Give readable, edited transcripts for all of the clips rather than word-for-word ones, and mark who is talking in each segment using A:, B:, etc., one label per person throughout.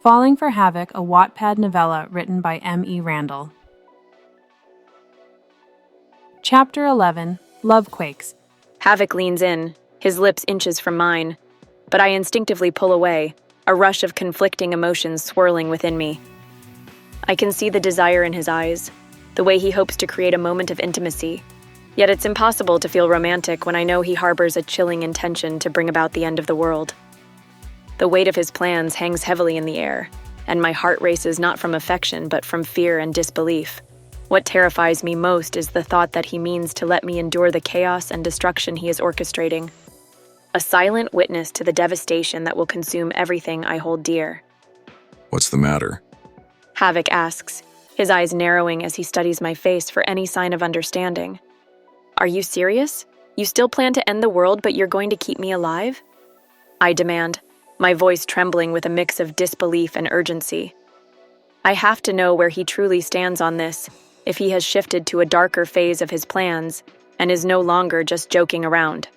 A: Falling for Havoc, a Wattpad novella written by M.E. Randall. Chapter 11. Love Quakes.
B: Havoc leans in, his lips inches from mine, but I instinctively pull away, a rush of conflicting emotions swirling within me. I can see the desire in his eyes, the way he hopes to create a moment of intimacy, yet it's impossible to feel romantic when I know he harbors a chilling intention to bring about the end of the world. The weight of his plans hangs heavily in the air, and my heart races not from affection but from fear and disbelief. What terrifies me most is the thought that he means to let me endure the chaos and destruction he is orchestrating. A silent witness to the devastation that will consume everything I hold dear.
C: What's the matter?
B: Havoc asks, his eyes narrowing as he studies my face for any sign of understanding. Are you serious? You still plan to end the world, but you're going to keep me alive? I demand, my voice trembling with a mix of disbelief and urgency. I have to know where he truly stands on this, if he has shifted to a darker phase of his plans and is no longer just joking around.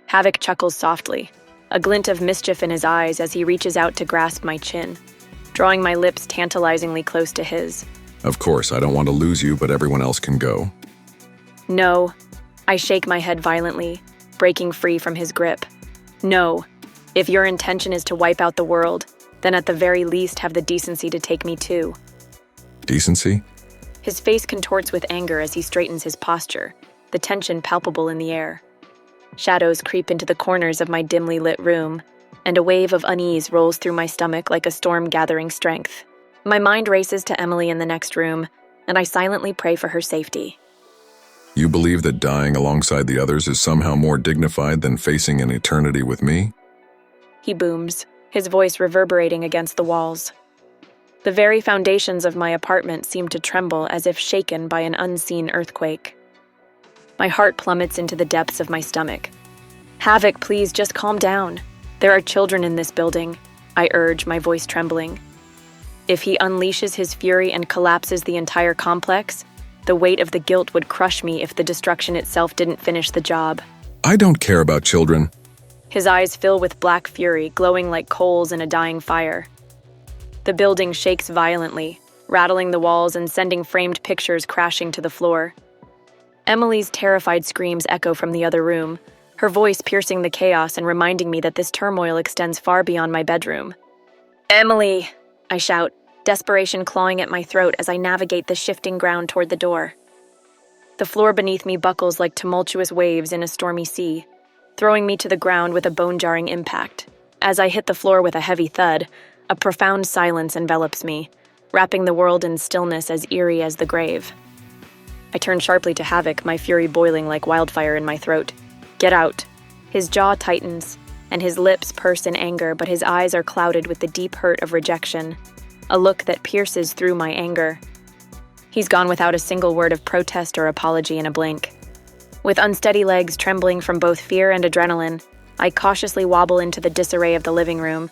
B: Havoc chuckles softly, a glint of mischief in his eyes as he reaches out to grasp my chin, drawing my lips tantalizingly close to his.
C: Of course, I don't want to lose you, but everyone else can go.
B: No. I shake my head violently, breaking free from his grip. No. If your intention is to wipe out the world, then at the very least have the decency to take me too.
C: Decency?
B: His face contorts with anger as he straightens his posture, the tension palpable in the air. Shadows creep into the corners of my dimly lit room, and a wave of unease rolls through my stomach like a storm gathering strength. My mind races to Emily in the next room, and I silently pray for her safety.
C: You believe that dying alongside the others is somehow more dignified than facing an eternity with me?
B: He booms, his voice reverberating against the walls. The very foundations of my apartment seem to tremble as if shaken by an unseen earthquake. My heart plummets into the depths of my stomach. Havoc, please just calm down. There are children in this building, I urge, my voice trembling. If he unleashes his fury and collapses the entire complex, the weight of the guilt would crush me if the destruction itself didn't finish the job.
C: I don't care about children.
B: His eyes fill with black fury, glowing like coals in a dying fire. The building shakes violently, rattling the walls and sending framed pictures crashing to the floor. Emily's terrified screams echo from the other room, her voice piercing the chaos and reminding me that this turmoil extends far beyond my bedroom. Emily! I shout, desperation clawing at my throat as I navigate the shifting ground toward the door. The floor beneath me buckles like tumultuous waves in a stormy sea, throwing me to the ground with a bone-jarring impact. As I hit the floor with a heavy thud, a profound silence envelops me, wrapping the world in stillness as eerie as the grave. I turn sharply to Havoc, my fury boiling like wildfire in my throat. Get out. His jaw tightens, and his lips purse in anger, but his eyes are clouded with the deep hurt of rejection, a look that pierces through my anger. He's gone without a single word of protest or apology in a blink. With unsteady legs trembling from both fear and adrenaline, I cautiously wobble into the disarray of the living room,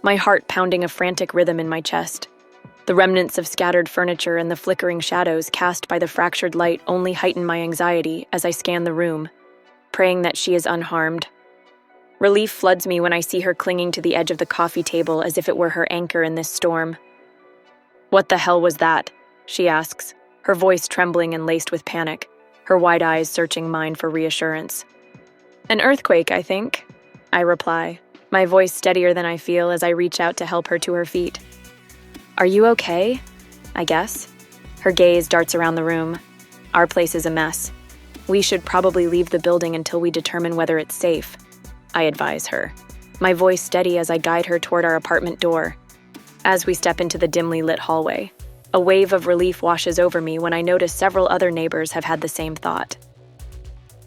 B: my heart pounding a frantic rhythm in my chest. The remnants of scattered furniture and the flickering shadows cast by the fractured light only heighten my anxiety as I scan the room, praying that she is unharmed. Relief floods me when I see her clinging to the edge of the coffee table as if it were her anchor in this storm. "What the hell was that?" she asks, her voice trembling and laced with panic, her wide eyes searching mine for reassurance. "An earthquake, I think," I reply, my voice steadier than I feel as I reach out to help her to her feet. "Are you okay?" I guess. Her gaze darts around the room. Our place is a mess. "We should probably leave the building until we determine whether it's safe," I advise her, my voice steady as I guide her toward our apartment door. As we step into the dimly lit hallway, a wave of relief washes over me when I notice several other neighbors have had the same thought.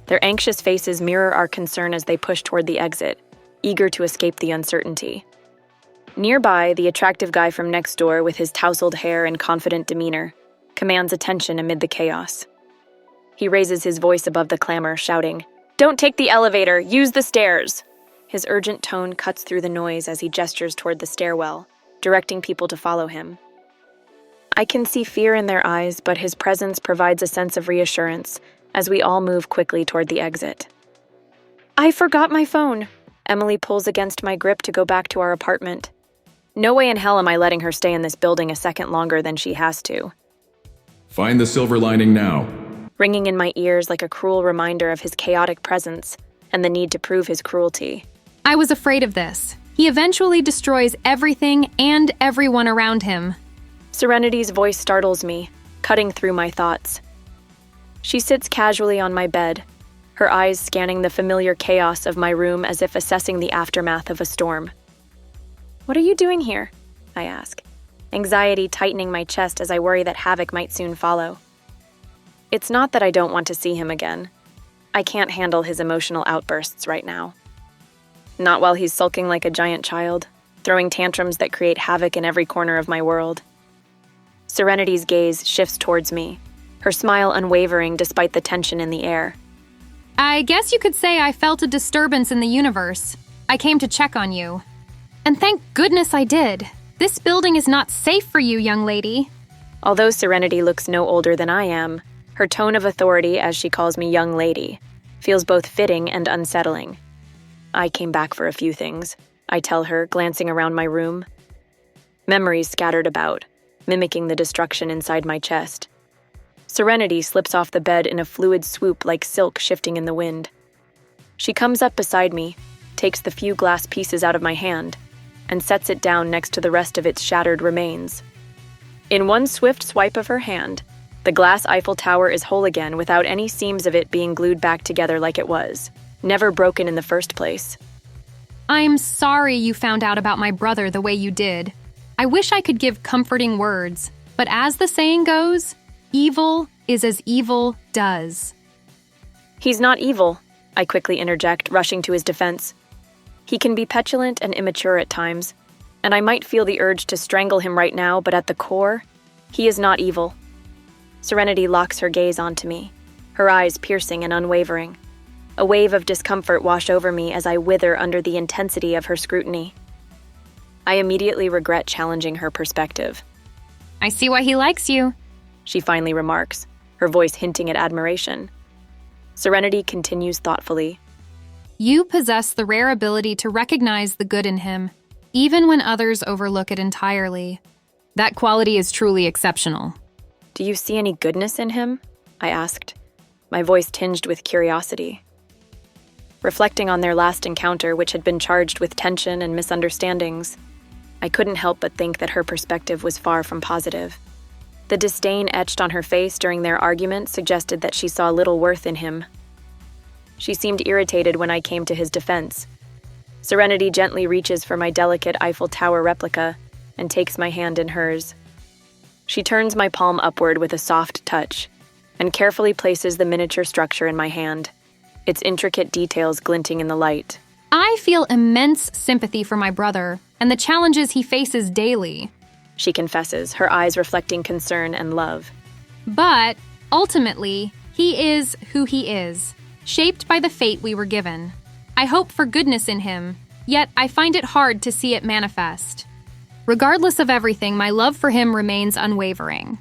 B: Their anxious faces mirror our concern as they push toward the exit, eager to escape the uncertainty. Nearby, the attractive guy from next door with his tousled hair and confident demeanor commands attention amid the chaos. He raises his voice above the clamor, shouting, "Don't take the elevator, use the stairs!" His urgent tone cuts through the noise as he gestures toward the stairwell, directing people to follow him. I can see fear in their eyes, but his presence provides a sense of reassurance as we all move quickly toward the exit. "I forgot my phone." Emily pulls against my grip to go back to our apartment. No way in hell am I letting her stay in this building a second longer than she has to.
C: Find the silver lining now.
B: Ringing in my ears like a cruel reminder of his chaotic presence and the need to prove his cruelty.
D: I was afraid of this. He eventually destroys everything and everyone around him.
B: Serenity's voice startles me, cutting through my thoughts. She sits casually on my bed, her eyes scanning the familiar chaos of my room as if assessing the aftermath of a storm. "What are you doing here?" I ask, anxiety tightening my chest as I worry that Havoc might soon follow. It's not that I don't want to see him again. I can't handle his emotional outbursts right now. Not while he's sulking like a giant child, throwing tantrums that create havoc in every corner of my world. Serenity's gaze shifts towards me, her smile unwavering despite the tension in the air.
D: I guess you could say I felt a disturbance in the universe. I came to check on you. And thank goodness I did. This building is not safe for you, young lady.
B: Although Serenity looks no older than I am, her tone of authority as she calls me young lady feels both fitting and unsettling. I came back for a few things, I tell her, glancing around my room. Memories scattered about, mimicking the destruction inside my chest. Serenity slips off the bed in a fluid swoop like silk shifting in the wind. She comes up beside me, takes the few glass pieces out of my hand, and sets it down next to the rest of its shattered remains. In one swift swipe of her hand, the glass Eiffel Tower is whole again without any seams of it being glued back together like it was, never broken in the first place.
D: I'm sorry you found out about my brother the way you did. I wish I could give comforting words, but as the saying goes, evil is as evil does.
B: He's not evil, I quickly interject, rushing to his defense. He can be petulant and immature at times, and I might feel the urge to strangle him right now, but at the core, he is not evil. Serenity locks her gaze onto me, her eyes piercing and unwavering. A wave of discomfort washed over me as I wither under the intensity of her scrutiny. I immediately regret challenging her perspective.
D: I see why he likes you.
B: She finally remarks, her voice hinting at admiration. Serenity continues thoughtfully.
D: You possess the rare ability to recognize the good in him, even when others overlook it entirely. That quality is truly exceptional.
B: Do you see any goodness in him? I asked, my voice tinged with curiosity. Reflecting on their last encounter, which had been charged with tension and misunderstandings, I couldn't help but think that her perspective was far from positive. The disdain etched on her face during their argument suggested that she saw little worth in him. She seemed irritated when I came to his defense. Serenity gently reaches for my delicate Eiffel Tower replica and takes my hand in hers. She turns my palm upward with a soft touch and carefully places the miniature structure in my hand, its intricate details glinting in the light.
D: I feel immense sympathy for my brother and the challenges he faces daily.
B: She confesses, her eyes reflecting concern and love.
D: But, ultimately, he is who he is, shaped by the fate we were given. I hope for goodness in him, yet I find it hard to see it manifest. Regardless of everything, my love for him remains unwavering.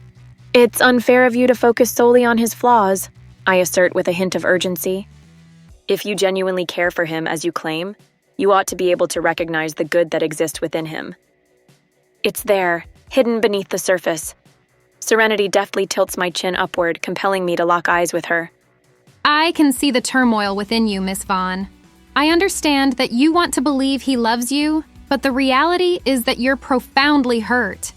B: It's unfair of you to focus solely on his flaws, I assert with a hint of urgency. If you genuinely care for him as you claim, you ought to be able to recognize the good that exists within him. It's there, hidden beneath the surface. Serenity deftly tilts my chin upward, compelling me to lock eyes with her.
D: I can see the turmoil within you, Miss Vaughn. I understand that you want to believe he loves you, but the reality is that you're profoundly hurt.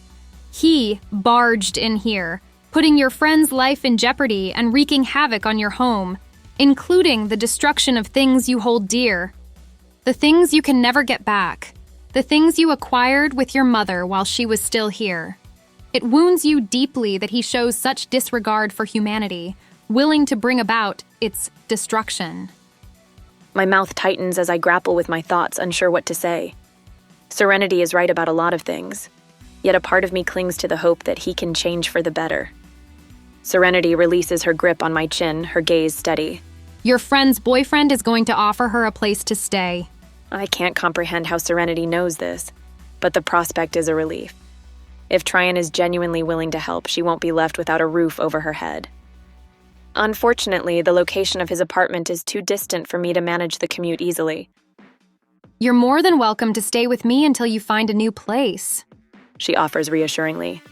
D: He barged in here, putting your friend's life in jeopardy and wreaking havoc on your home, including the destruction of things you hold dear. The things you can never get back. The things you acquired with your mother while she was still here. It wounds you deeply that he shows such disregard for humanity, willing to bring about its destruction.
B: My mouth tightens as I grapple with my thoughts, unsure what to say. Serenity is right about a lot of things, yet a part of me clings to the hope that he can change for the better. Serenity releases her grip on my chin, her gaze steady.
D: Your friend's boyfriend is going to offer her a place to stay.
B: I can't comprehend how Serenity knows this, but the prospect is a relief. If Tryon is genuinely willing to help, she won't be left without a roof over her head. Unfortunately, the location of his apartment is too distant for me to manage the commute easily.
D: You're more than welcome to stay with me until you find a new place.
B: She offers reassuringly.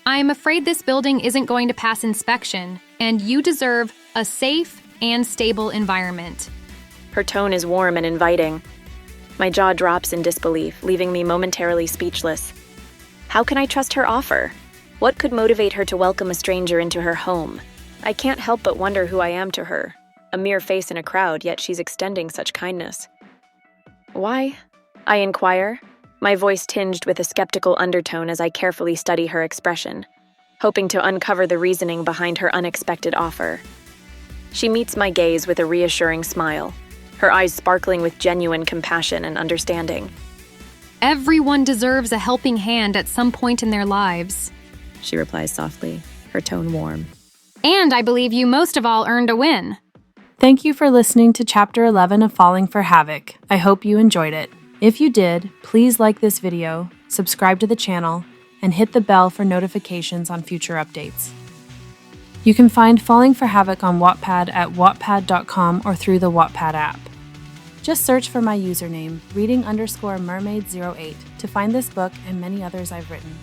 D: I'm afraid this building isn't going to pass inspection, and you deserve a safe and stable environment.
B: Her tone is warm and inviting. My jaw drops in disbelief, leaving me momentarily speechless. How can I trust her offer? What could motivate her to welcome a stranger into her home? I can't help but wonder who I am to her. A mere face in a crowd, yet she's extending such kindness. Why? I inquire, my voice tinged with a skeptical undertone as I carefully study her expression, hoping to uncover the reasoning behind her unexpected offer. She meets my gaze with a reassuring smile, her eyes sparkling with genuine compassion and understanding.
D: Everyone deserves a helping hand at some point in their lives.
B: She replies softly, her tone warm.
D: And I believe you most of all earned a win.
A: Thank you for listening to Chapter 11 of Falling for Havoc. I hope you enjoyed it. If you did, please like this video, subscribe to the channel, and hit the bell for notifications on future updates. You can find Falling for Havoc on Wattpad at wattpad.com or through the Wattpad app. Just search for my username, reading_mermaid08, to find this book and many others I've written.